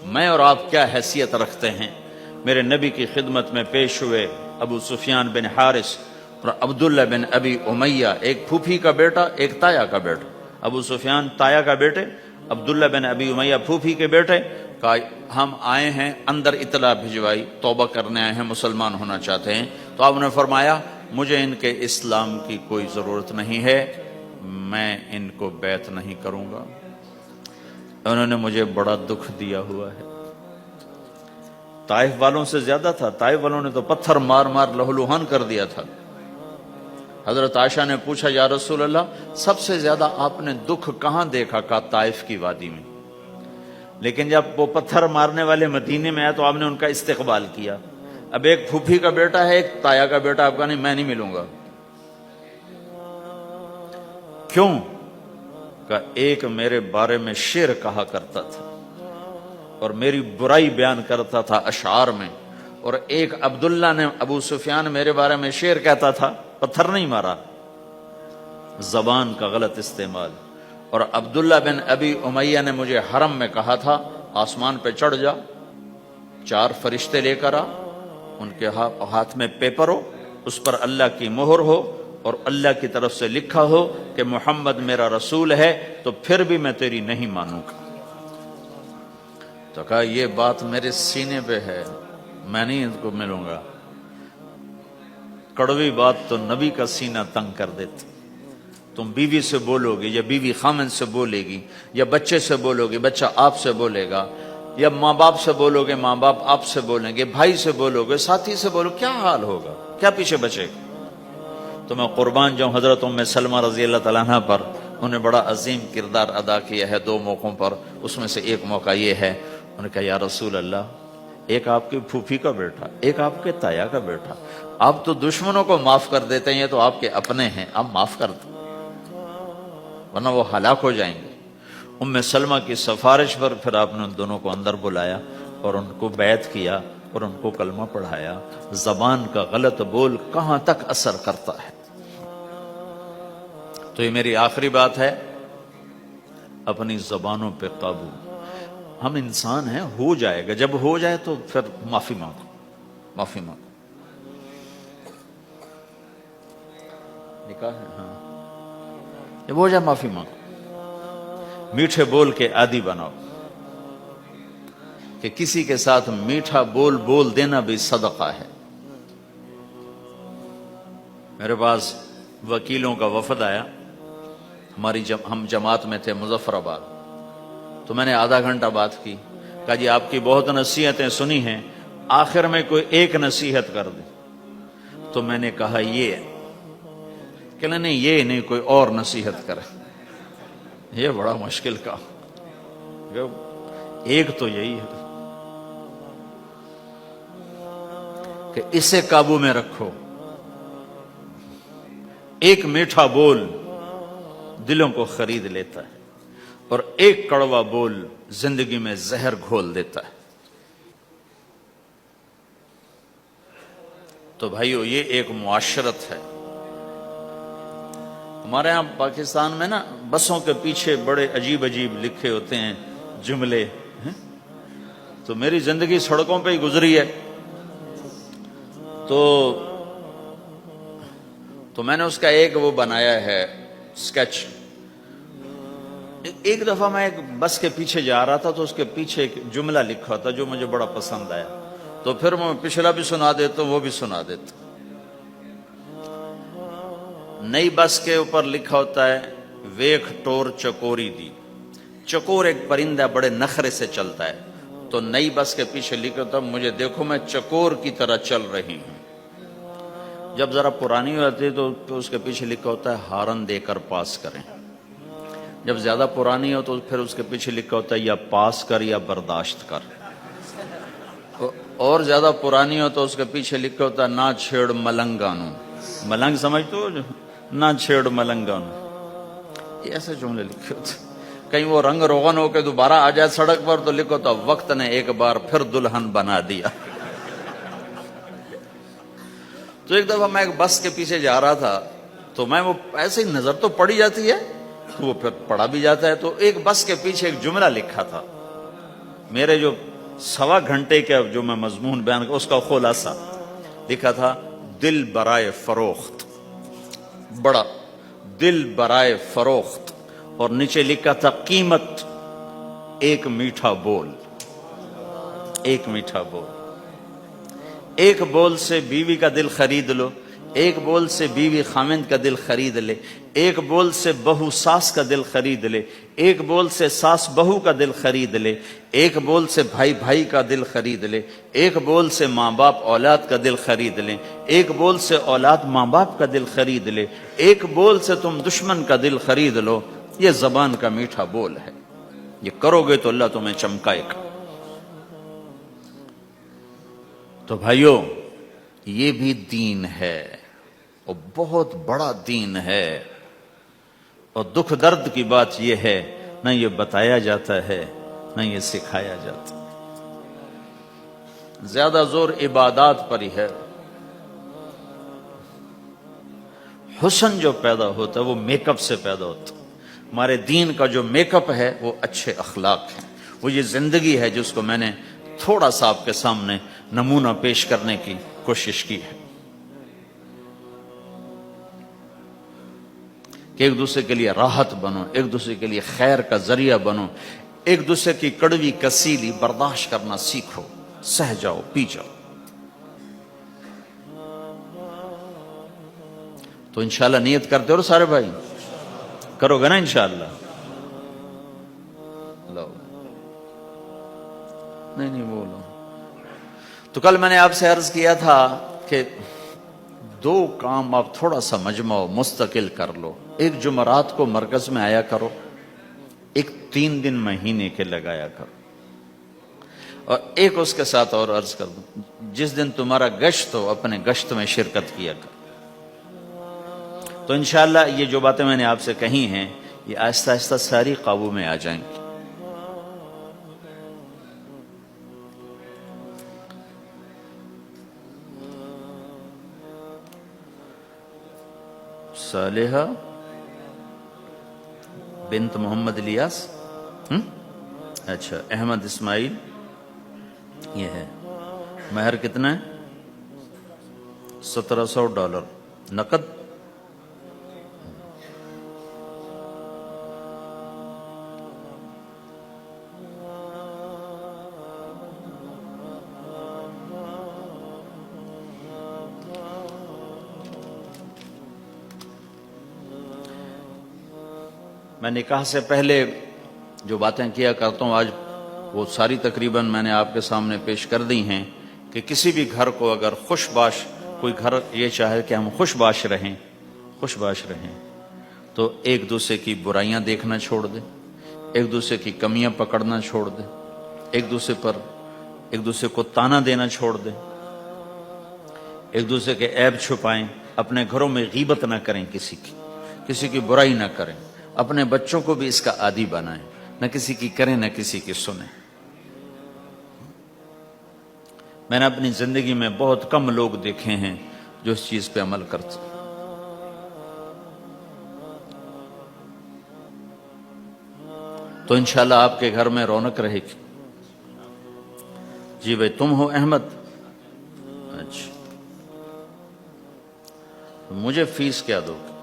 میں اور آپ کیا حیثیت رکھتے ہیں؟ میرے نبی کی خدمت میں پیش ہوئے ابو سفیان بن حارث اور عبداللہ بن ابی امیہ، ایک پھوپھی کا بیٹا ایک تایا کا بیٹا۔ ابو سفیان تایا کا بیٹے، عبداللہ بن ابی امیہ پھوپھی کے بیٹے۔ کہا ہم آئے ہیں، اندر اطلاع بھجوائی، توبہ کرنے آئے ہیں، مسلمان ہونا چاہتے ہیں۔ تو آپ نے فرمایا مجھے ان کے اسلام کی کوئی ضرورت نہیں ہے، میں ان کو بیعت نہیں کروں گا، انہوں نے مجھے بڑا دکھ دیا ہوا ہے۔ طائف والوں سے زیادہ تھا، طائف والوں نے تو پتھر مار مار لہولوہان کر دیا تھا۔ حضرت عائشہ نے پوچھا یا رسول اللہ سب سے زیادہ آپ نے دکھ کہاں دیکھا؟ کہا طائف کی وادی میں۔ لیکن جب وہ پتھر مارنے والے مدینے میں آئے تو آپ نے ان کا استقبال کیا۔ اب ایک پھوپھی کا بیٹا ہے، ایک تایا کا بیٹا، آپ کا نہیں، میں نہیں ملوں گا۔ کیوں؟ کہ ایک میرے بارے میں شعر کہا کرتا تھا اور میری برائی بیان کرتا تھا اشعار میں، اور ایک عبداللہ نے، ابو سفیان میرے بارے میں شعر کہتا تھا، پتھر نہیں مارا، زبان کا غلط استعمال۔ اور عبداللہ بن ابی امیہ نے مجھے حرم میں کہا تھا آسمان پہ چڑھ جا، 4 فرشتے لے کر آ، ان کے ہاتھ میں پیپر ہو، اس پر اللہ کی مہر ہو اور اللہ کی طرف سے لکھا ہو کہ محمد میرا رسول ہے، تو پھر بھی میں تیری نہیں مانوں گا۔ تو کہا یہ بات میرے سینے پہ ہے، میں نہیں ان کو ملوں گا۔ کڑوی بات تو نبی کا سینہ تنگ کر دیتی۔ تم بیوی سے بولو گے یا بیوی خامن سے بولے گی، یا بچے سے بولو گے بچہ آپ سے بولے گا، یا ماں باپ سے بولو گے ماں باپ آپ سے بولیں گے، بھائی سے بولو گے، ساتھی سے بولو، کیا حال ہوگا؟ کیا پیچھے بچے گا؟ تو میں قربان جاؤں حضرت ام سلمہ رضی اللہ تعالیٰ عنہ پر، انہوں نے بڑا عظیم کردار ادا کیا ہے 2 موقعوں پر۔ اس میں سے ایک موقع یہ ہے، انہوں نے کہا یا رسول اللہ ایک آپ کی پھوپھی کا بیٹا، ایک آپ کے تایا کا بیٹا، آپ تو دشمنوں کو معاف کر دیتے ہیں، یہ تو آپ کے اپنے ہیں، آپ معاف کر دیں ورنہ وہ ہلاک ہو جائیں گے۔ ام سلمہ کی سفارش پر پھر آپ نے ان دونوں کو اندر بلایا اور ان کو بیعت کیا اور ان کو کلمہ پڑھایا۔ زبان کا غلط بول کہاں تک اثر کرتا ہے۔ تو یہ میری آخری بات ہے، اپنی زبانوں پہ قابو۔ ہم انسان ہیں، ہو جائے گا، جب ہو جائے تو پھر معافی مانگو، معافی مانگو۔ نکاح ہے، ہاں، جب ہو جائے معافی مانگو۔ میٹھے بول کے عادی بناؤ کہ کسی کے ساتھ میٹھا بول بول دینا بھی صدقہ ہے۔ میرے پاس وکیلوں کا وفد آیا، ہم جماعت میں تھے مظفر آباد، تو میں نے آدھا گھنٹہ بات کی، کہا جی آپ کی بہت نصیحتیں سنی ہیں، آخر میں کوئی ایک نصیحت کر دیں۔ تو میں نے کہا یہ، کہ نہیں یہ نہیں، کوئی اور نصیحت کرے۔ یہ بڑا مشکل کا، ایک تو یہی ہے کہ اسے قابو میں رکھو۔ ایک میٹھا بول دلوں کو خرید لیتا ہے اور ایک کڑوا بول زندگی میں زہر گھول دیتا ہے۔ تو بھائیو یہ ایک معاشرت ہے۔ ہمارے ہاں پاکستان میں نا بسوں کے پیچھے بڑے عجیب عجیب لکھے ہوتے ہیں جملے، تو میری زندگی سڑکوں پہ ہی گزری ہے، تو میں نے اس کا ایک وہ بنایا ہے سکیچ۔ ایک دفعہ میں ایک بس کے پیچھے جا رہا تھا تو اس کے پیچھے ایک جملہ لکھا تھا جو مجھے بڑا پسند آیا، تو پھر میں پچھلا بھی سنا دیتا ہوں، وہ بھی سنا دیتا ہوں۔ نئی بس کے اوپر لکھا ہوتا ہے ویکھ ٹور چکوری دی۔ چکور ایک پرندہ بڑے نخرے سے چلتا ہے، تو نئی بس کے پیچھے لکھا ہوتا ہے مجھے دیکھو میں چکور کی طرح چل رہی ہوں۔ جب ذرا پرانی ہوتی ہے تو اس کے پیچھے لکھا ہوتا ہے ہارن دے کر پاس کریں۔ جب زیادہ پرانی ہو تو پھر اس کے پیچھے لکھا ہوتا ہے یا پاس کر یا برداشت کر۔ اور زیادہ پرانی ہو تو اس کے پیچھے لکھا ہوتا ہے نہ چھیڑ ملنگانو۔ ملنگ سمجھتے ہو؟ نہ چھیڑ ملنگانو۔ یہ ایسے جملے لکھے ہوتے، کہیں وہ رنگ روغن ہو کے دوبارہ آ جائے سڑک پر تو لکھو تو وقت نے ایک بار پھر دلہن بنا دیا۔ تو ایک دفعہ میں ایک بس کے پیچھے جا رہا تھا، تو میں وہ ایسے ہی نظر تو پڑی جاتی ہے تو وہ پھر پڑھا بھی جاتا ہے، تو ایک بس کے پیچھے ایک جملہ لکھا تھا میرے جو 1.25 گھنٹے کا جو میں مضمون بیان کر اس کا خلاصہ لکھا تھا دل برائے فروخت، بڑا دل برائے فروخت، اور نیچے لکھا تھا قیمت ایک میٹھا بول، ایک میٹھا بول۔ ایک بول سے بیوی کا دل خرید لو، ایک بول سے بیوی خامند کا دل خرید لے، ایک بول سے بہو ساس کا دل خرید لے، ایک بول سے ساس بہو کا دل خرید لے، ایک بول سے بھائی بھائی کا دل خرید لے، ایک بول سے ماں باپ اولاد کا دل خرید لے، ایک بول سے اولاد ماں باپ کا دل خرید لے، ایک بول سے تم دشمن کا دل خرید لو۔ یہ زبان کا میٹھا بول ہے، یہ کرو گے تو اللہ تمہیں چمکائے گا۔ تو بھائیو، یہ بھی دین ہے اور بہت بڑا دین ہے، اور دکھ درد کی بات یہ ہے نہ یہ بتایا جاتا ہے نہ یہ سکھایا جاتا، زیادہ زور عبادات پر ہی ہے۔ حسن جو پیدا ہوتا ہے وہ میک اپ سے پیدا ہوتا ہے۔ ہمارے دین کا جو میک اپ ہے وہ اچھے اخلاق ہیں، وہ یہ زندگی ہے جس کو میں نے تھوڑا سا آپ کے سامنے نمونہ پیش کرنے کی کوشش کی ہے، کہ ایک دوسرے کے لیے راحت بنو، ایک دوسرے کے لیے خیر کا ذریعہ بنو، ایک دوسرے کی کڑوی کسیلی برداشت کرنا سیکھو، سہ جاؤ، پی جاؤ۔ تو انشاءاللہ نیت کرتے ہو سارے بھائی، کرو گے نا انشاءاللہ؟ لو نہیں بولو۔ تو کل میں نے آپ سے عرض کیا تھا کہ 2 کام آپ تھوڑا سا مجمع مستقل کر لو۔ ایک جمعرات کو مرکز میں آیا کرو، ایک 3 دن مہینے کے لگایا کرو، اور ایک اس کے ساتھ اور عرض کر دوں، جس دن تمہارا گشت ہو اپنے گشت میں شرکت کیا کرو۔ تو انشاءاللہ یہ جو باتیں میں نے آپ سے کہی ہیں یہ آہستہ آہستہ ساری قابو میں آ جائیں گی۔ صالحہ بنت محمد الیاس، اچھا، احمد اسماعیل، یہ ہے۔ مہر کتنا ہے؟ $1700 نقد۔ میں نکاح سے پہلے جو باتیں کیا کرتا ہوں آج وہ ساری تقریباً میں نے آپ کے سامنے پیش کر دی ہیں، کہ کسی بھی گھر کو اگر خوش باش، کوئی گھر یہ چاہے کہ ہم خوش باش رہیں تو ایک دوسرے کی برائیاں دیکھنا چھوڑ دے، ایک دوسرے کی کمیاں پکڑنا چھوڑ دے، ایک دوسرے کو تانا دینا چھوڑ دے، ایک دوسرے کے عیب چھپائیں، اپنے گھروں میں غیبت نہ کریں، کسی کی برائی نہ کریں، اپنے بچوں کو بھی اس کا عادی بنائیں، نہ کسی کی کریں نہ کسی کی سنیں۔ میں نے اپنی زندگی میں بہت کم لوگ دیکھے ہیں جو اس چیز پہ عمل کرتے۔ تو انشاءاللہ آپ کے گھر میں رونق رہے گی۔ جی بھائی، تم ہو احمد؟ اچھا، مجھے فیس کیا دو گے؟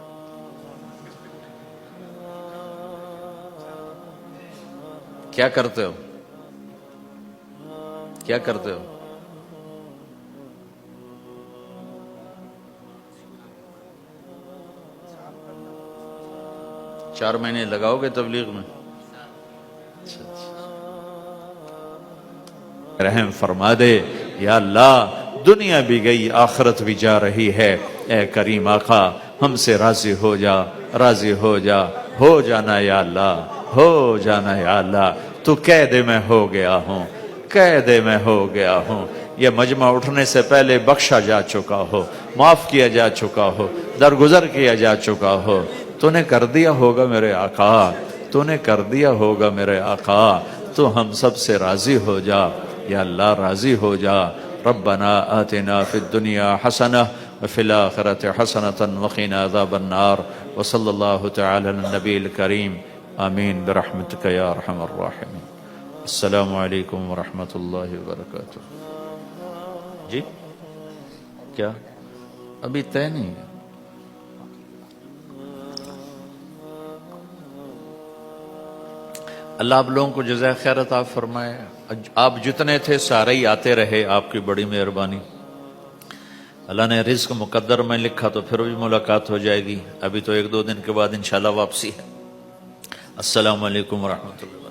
کیا کرتے ہو؟ 4 مہینے لگاؤ گے تبلیغ میں؟ رحم فرما دے یا اللہ، دنیا بھی گئی آخرت بھی جا رہی ہے، اے کریم آقا ہم سے راضی ہو جانا یا اللہ، ہو جانا یا اللہ۔ تو قید میں ہو گیا ہوں، یہ مجمع اٹھنے سے پہلے بخشا جا چکا ہو، معاف کیا جا چکا ہو، درگزر کیا جا چکا ہو۔ تو نے کر دیا ہوگا میرے آقا، تو ہم سب سے راضی ہو جا یا اللہ، راضی ہو جا۔ ربنا آتنا فی الدنیا حسنہ وفی الآخرۃ حسنۃ وقنا عذاب النار، وصلی اللہ تعالی علی النبی الکریم، آمین برحمتک یا ارحم الراحمین۔ السلام علیکم ورحمۃ اللہ وبرکاتہ. جی کیا ابھی طے نہیں ہے؟ اللہ آپ لوگوں کو جزائے خیر عطا فرمائے. آپ جتنے تھے سارے ہی آتے رہے، آپ کی بڑی مہربانی. اللہ نے رزق مقدر میں لکھا تو پھر بھی ملاقات ہو جائے گی. ابھی تو 1-2 دن کے بعد انشاءاللہ واپسی ہے. السلام علیکم ورحمۃ اللہ.